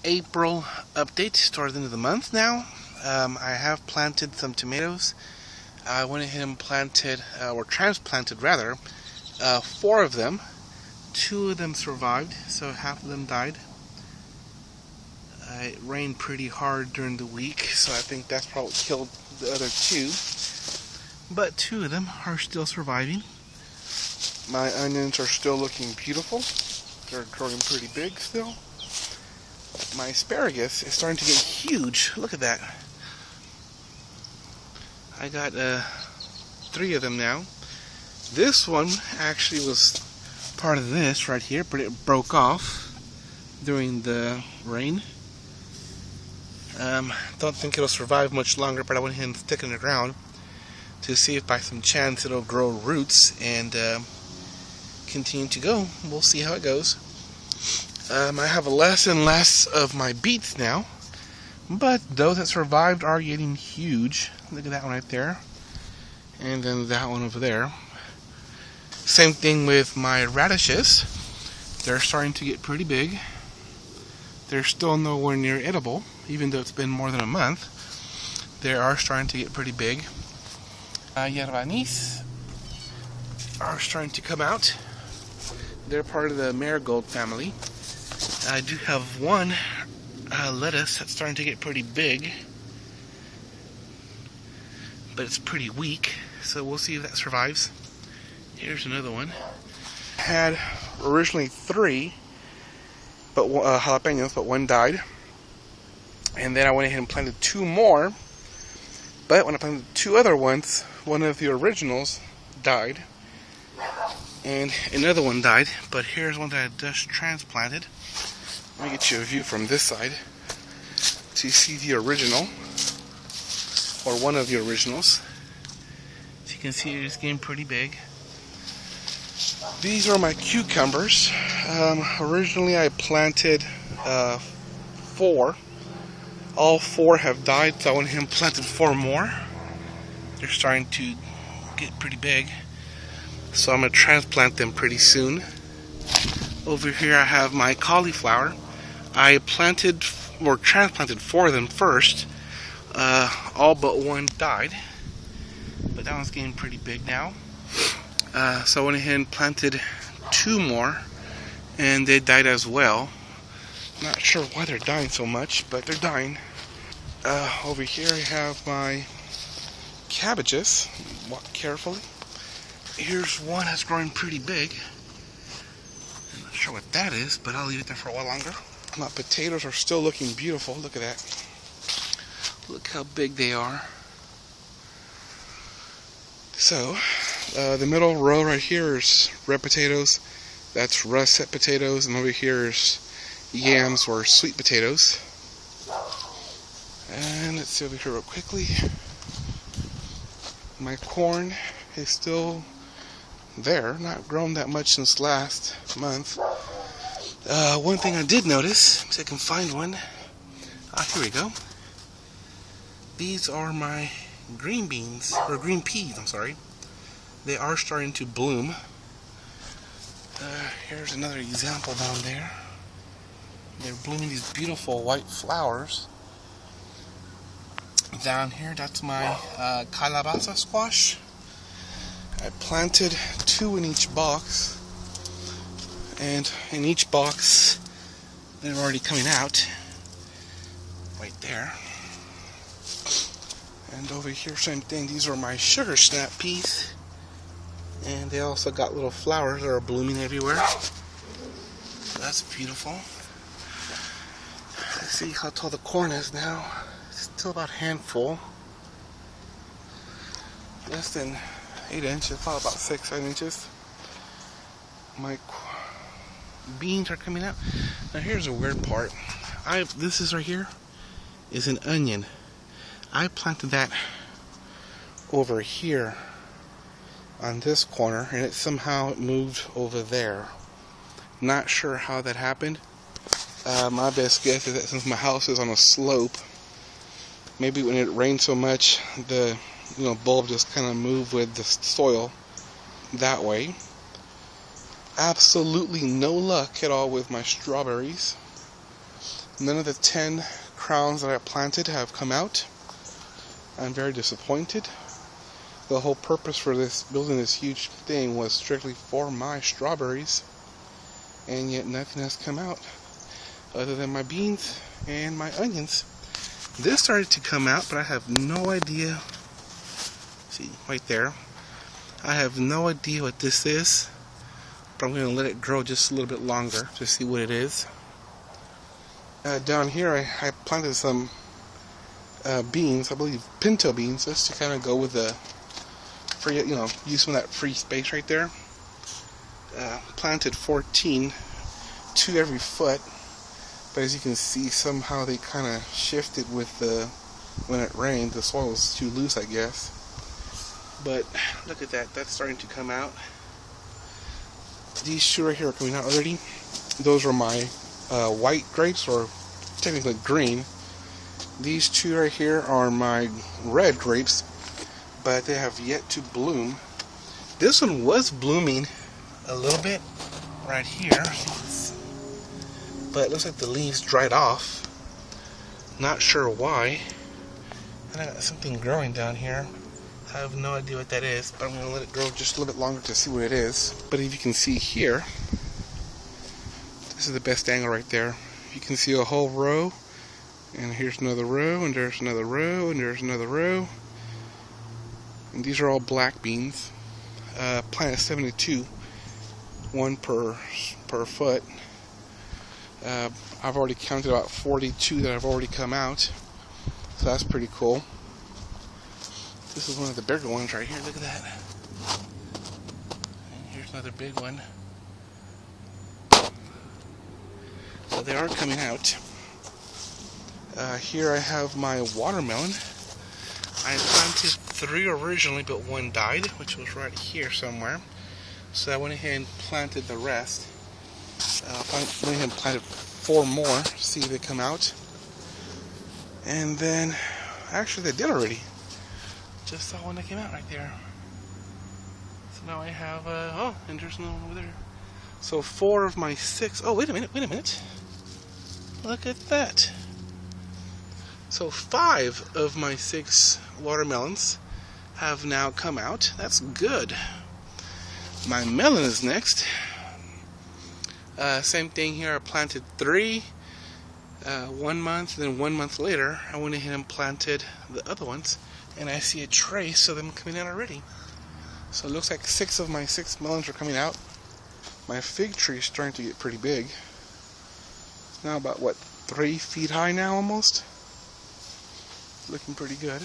April update towards the end of the month now. I have planted some tomatoes. I went ahead and planted, or transplanted rather, 4 of them. 2 of them survived, so half of them died. It rained pretty hard during the week, so I think that's probably killed the other 2. But 2 of them are still surviving. My onions are still looking beautiful. They're growing pretty big still. My asparagus is starting to get huge. Look at that. I got 3 of them now. This one actually was part of this right here, but it broke off during the rain. Don't think it'll survive much longer, but I went ahead and stuck it in the ground to see if by some chance it'll grow roots and continue to go. We'll see how it goes. I have less and less of my beets now, but those that survived are getting huge. Look at that one right there, and then that one over there. Same thing with my radishes. They're starting to get pretty big. They're still nowhere near edible, even though it's been more than a month. They are starting to get pretty big. Yerbanis are starting to come out. They're part of the marigold family. I do have one lettuce that's starting to get pretty big, but it's pretty weak, so we'll see if that survives. Here's another one. I had originally 3 but jalapenos, but 1 died. And then I went ahead and planted 2 more, but when I planted 2 other ones, one of the originals died, and another one died. But here's one that I just transplanted. Let me get you a view from this side to see the original, or one of the originals. As you can see, it's getting pretty big. These are my cucumbers. Originally I planted 4. All 4 have died, so I went ahead and planted 4 more. They're starting to get pretty big, so I'm going to transplant them pretty soon. Over here I have my cauliflower. I planted or transplanted 4 of them first. All but 1 died, but that one's getting pretty big now. So I went ahead and planted 2 more, and they died as well. Not sure why they're dying so much, but they're dying. Over here I have my cabbages. Walk carefully. Here's one that's growing pretty big. I'm not sure what that is, but I'll leave it there for a while longer. My potatoes are still looking beautiful. Look at that. Look how big they are. So, the middle row right here is red potatoes. That's russet potatoes, and over here is yams or sweet potatoes. And let's see over here real quickly. My corn is still there, not grown that much since last month. One thing I did notice, see if I can find one. Here we go. These are my green beans, or green peas, I'm sorry. They are starting to bloom. Here's another example down there. They're blooming these beautiful white flowers. Down here, that's my calabaza squash. I planted 2 in each box, and in each box they're already coming out right there. And over here, same thing. These are my sugar snap peas, and they also got little flowers that are blooming everywhere. That's beautiful. Let's see how tall the corn is now. It's still about a handful. Less than 8 inches, probably about 6-7 inches. My beans are coming out. Now here's a weird part. This is right here is an onion. I planted that over here on this corner, and it somehow moved over there. Not sure how that happened. My best guess is that since my house is on a slope, maybe when it rained so much, the bulb just kind of moved with the soil that way. Absolutely no luck at all with my strawberries. None of the 10 crowns that I planted have come out. I'm very disappointed. The whole purpose for this building this huge thing was strictly for my strawberries, and yet nothing has come out other than my beans and my onions. This started to come out, but I have no idea. See, right there. I have no idea what this is, but I'm going to let it grow just a little bit longer to see what it is. Down here I planted some beans, I believe pinto beans, just to kind of go with the free, use some of that free space right there. Planted 14, 2 every foot, but as you can see, somehow they kind of shifted with when it rained. The soil was too loose, I guess. But look at that, that's starting to come out. These 2 right here are coming out already. Those are my white grapes, or technically green. These 2 right here are my red grapes, but they have yet to bloom. This one was blooming a little bit right here, but it looks like the leaves dried off. Not sure why. And I got something growing down here. I have no idea what that is, but I'm going to let it grow just a little bit longer to see what it is. But if you can see here, this is the best angle right there. You can see a whole row, and here's another row, and there's another row, and there's another row. And these are all black beans. Planted 72, 1 per foot. I've already counted about 42 that have already come out, so that's pretty cool. This is one of the bigger ones right here. Look at that. And here's another big one. So they are coming out. Here I have my watermelon. I planted 3 originally, but 1 died, which was right here somewhere. So I went ahead and planted the rest. Went ahead and planted 4 more, see if they come out. And then, actually they did already. Just saw one that came out right there. So now I have, oh, and there's no one over there. So 4 of my 6, oh, wait a minute. Look at that. So 5 of my 6 watermelons have now come out. That's good. My melon is next. Same thing here. I planted 3 1 month, and then 1 month later I went ahead and planted the other ones, and I see a trace of them coming out already. So it looks like 6 of my 6 melons are coming out. My fig tree is starting to get pretty big. It's now about, what, 3 feet high now almost? Looking pretty good.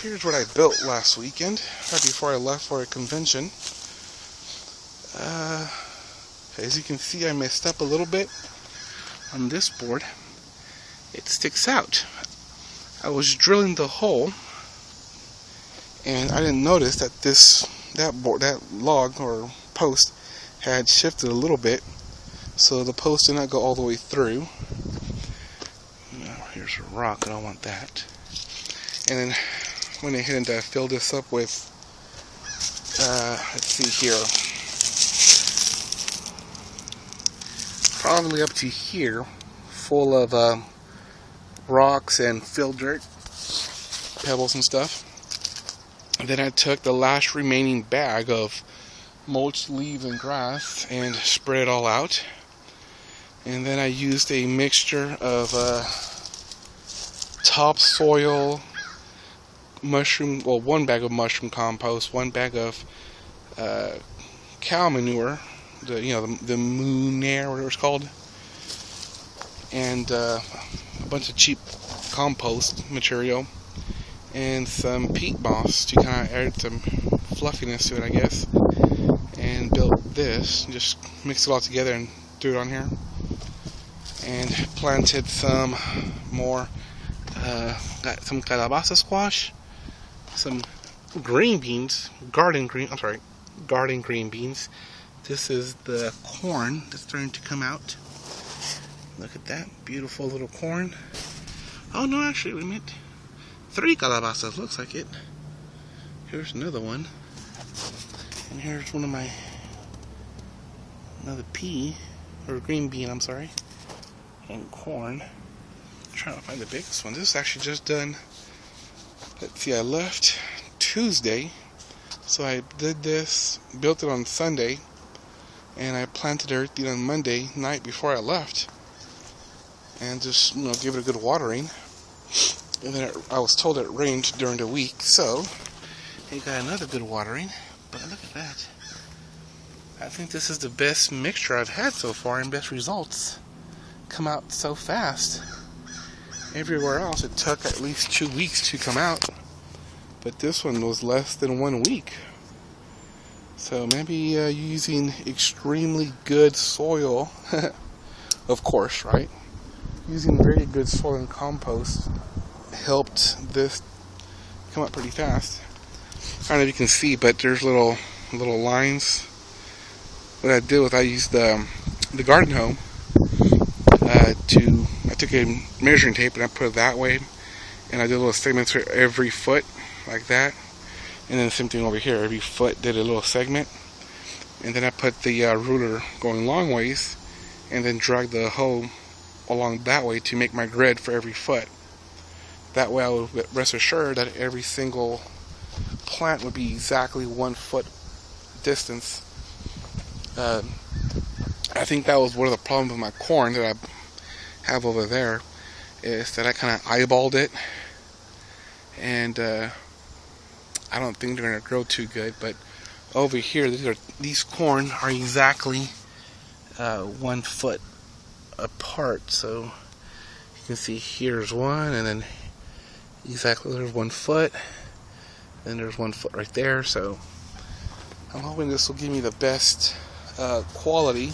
Here's what I built last weekend, right before I left for a convention. As you can see, I messed up a little bit on this board. It sticks out. I was drilling the hole, and I didn't notice that that log or post had shifted a little bit, so the post did not go all the way through. Now, here's a rock, I don't want that. And then went ahead and filled this up with, let's see here, probably up to here, full of rocks and fill dirt, pebbles and stuff. And then I took the last remaining bag of mulched leaves and grass and spread it all out. And then I used a mixture of topsoil, mushroom, well, 1 bag of mushroom compost, 1 bag of cow manure, the moon air, whatever it's called, and a bunch of cheap compost material, and some peat moss to kind of add some fluffiness to it, I guess. And built this, just mixed it all together and threw it on here, and planted some more, got some calabaza squash, some green beans, garden green beans. This is the corn that's starting to come out. Look at that, beautiful little corn. Oh no, actually, wait a minute. 3 calabazas, looks like it. Here's another one. And here's one of another pea, or green bean, I'm sorry. and corn. I'm trying to find the biggest one. This is actually just done. Let's see, I left Tuesday, so I did this, built it on Sunday, and I planted everything on Monday night before I left, and just give it a good watering. And then I was told it rained during the week, so it got another good watering. But look at that. I think this is the best mixture I've had so far, and best results come out so fast. Everywhere else it took at least 2 weeks to come out, but this one was less than 1 week. So maybe using extremely good soil, of course, right? Using very good soil and compost helped this come up pretty fast. I don't know if you can see, but there's little lines. What I did was I used the garden hose I took a measuring tape and I put it that way, and I did little segments for every foot like that, and then the same thing over here. Every foot did a little segment, and then I put the ruler going long ways, and then drag the hoe along that way to make my grid for every foot. That way I would rest assured that every single plant would be exactly 1 foot distance. I think that was one of the problems with my corn that I have over there, is that I kind of eyeballed it, and I don't think they're going to grow too good. But over here, these corn are exactly 1 foot apart. So you can see here's one, and then exactly there's 1 foot, and there's 1 foot right there. So I'm hoping this will give me the best quality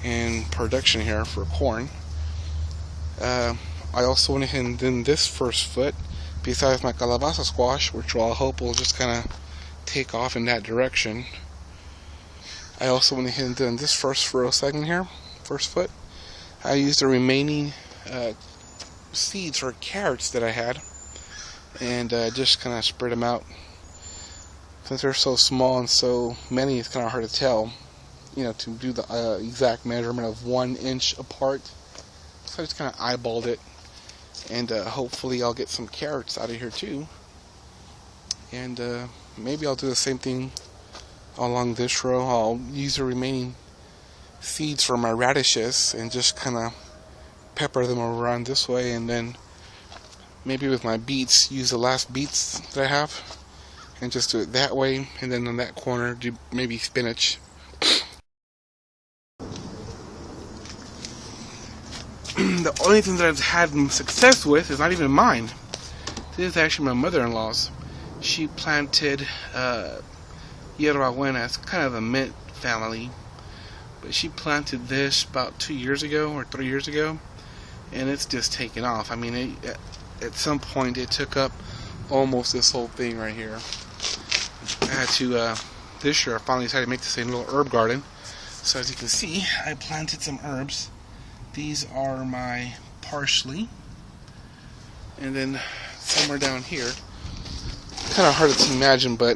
and production here for corn. I also went ahead and did this first foot besides my calabaza squash, which I hope will just kind of take off in that direction. I also went ahead and did this first row segment here, first foot. I used the remaining seeds or carrots that I had, and just kind of spread them out. Since they're so small and so many, it's kind of hard to tell, to do the exact measurement of 1 inch apart. So I just kind of eyeballed it, and hopefully I'll get some carrots out of here too. And maybe I'll do the same thing along this row. I'll use the remaining seeds for my radishes and just kind of pepper them around this way, and then maybe with my beets, use the last beets that I have and just do it that way, and then on that corner do maybe spinach. The only thing that I've had success with is not even mine. This is actually my mother-in-law's. She planted yerba buena. It's kind of a mint family, but she planted this about 2 years ago or 3 years ago, and it's just taken off. I mean, at some point it took up almost this whole thing right here. I had to, this year I finally decided to make this a little herb garden. So as you can see, I planted some herbs. These are my parsley, and then somewhere down here, kind of hard to imagine, but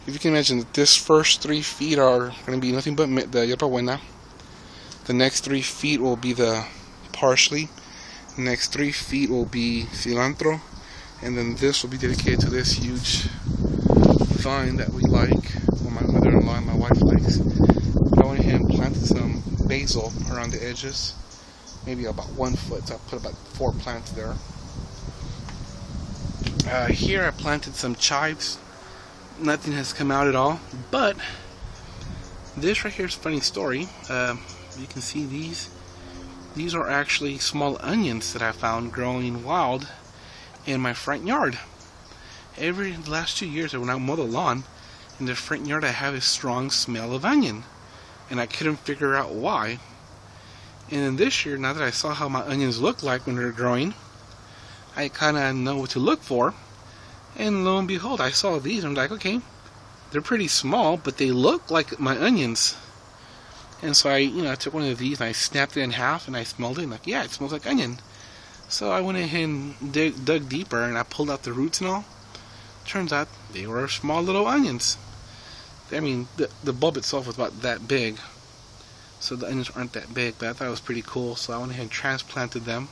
if you can imagine that this first 3 feet are going to be nothing but the yerba buena. The next 3 feet will be the parsley. The next 3 feet will be cilantro, and then this will be dedicated to this huge vine that we like, well, my mother-in-law and my wife likes. I went ahead and planted some basil around the edges, maybe about 1 foot, so I put about 4 plants there. Here I planted some chives. Nothing has come out at all, but this right here is a funny story. You can see these are actually small onions that I found growing wild in my front yard. The last 2 years when I mow the lawn, in the front yard I have a strong smell of onion, and I couldn't figure out why. And then this year, now that I saw how my onions look like when they're growing, I kind of know what to look for. And lo and behold, I saw these, and I'm like, okay, they're pretty small, but they look like my onions. And so I took one of these and I snapped it in half, and I smelled it, and like, yeah, it smells like onion. So I went ahead and dug deeper, and I pulled out the roots and all. Turns out they were small little onions. I mean, the bulb itself was about that big. so the onions aren't that big, but I thought it was pretty cool, so I went ahead and transplanted them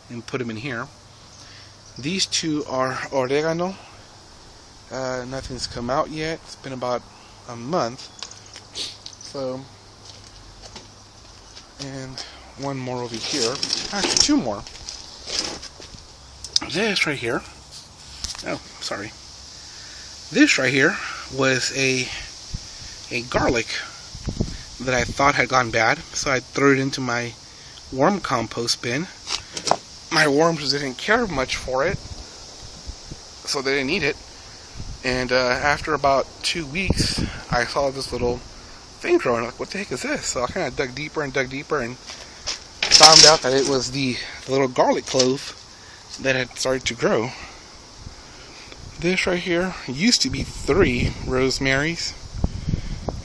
and put them in here. These two are oregano. Nothing's come out yet. It's been about a month. So, and one more over here. Actually, two more. This right here. Oh, sorry. This right here was a garlic that I thought had gone bad, so I threw it into my worm compost bin. My worms didn't care much for it, so they didn't eat it. And after about 2 weeks, I saw this little thing growing. Like, what the heck is this? So I kind of dug deeper and found out that it was the little garlic clove that had started to grow. This right here used to be 3 rosemaries,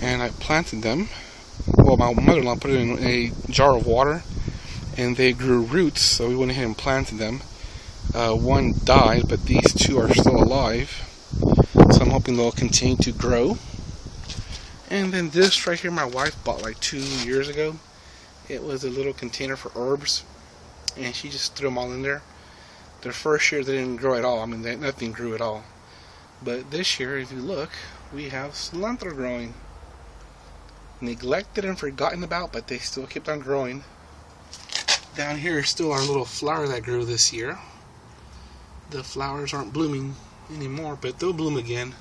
and I planted them. Well, my mother-in-law put it in a jar of water, and they grew roots, so we went ahead and planted them. One died, but these 2 are still alive, so I'm hoping they'll continue to grow. And then this right here, my wife bought like 2 years ago. It was a little container for herbs, and she just threw them all in there. The first year they didn't grow at all. I mean, nothing grew at all. But this year, if you look, we have cilantro growing. Neglected and forgotten about, but they still kept on growing. Down here is still our little flower that grew this year. The flowers aren't blooming anymore, but they'll bloom again.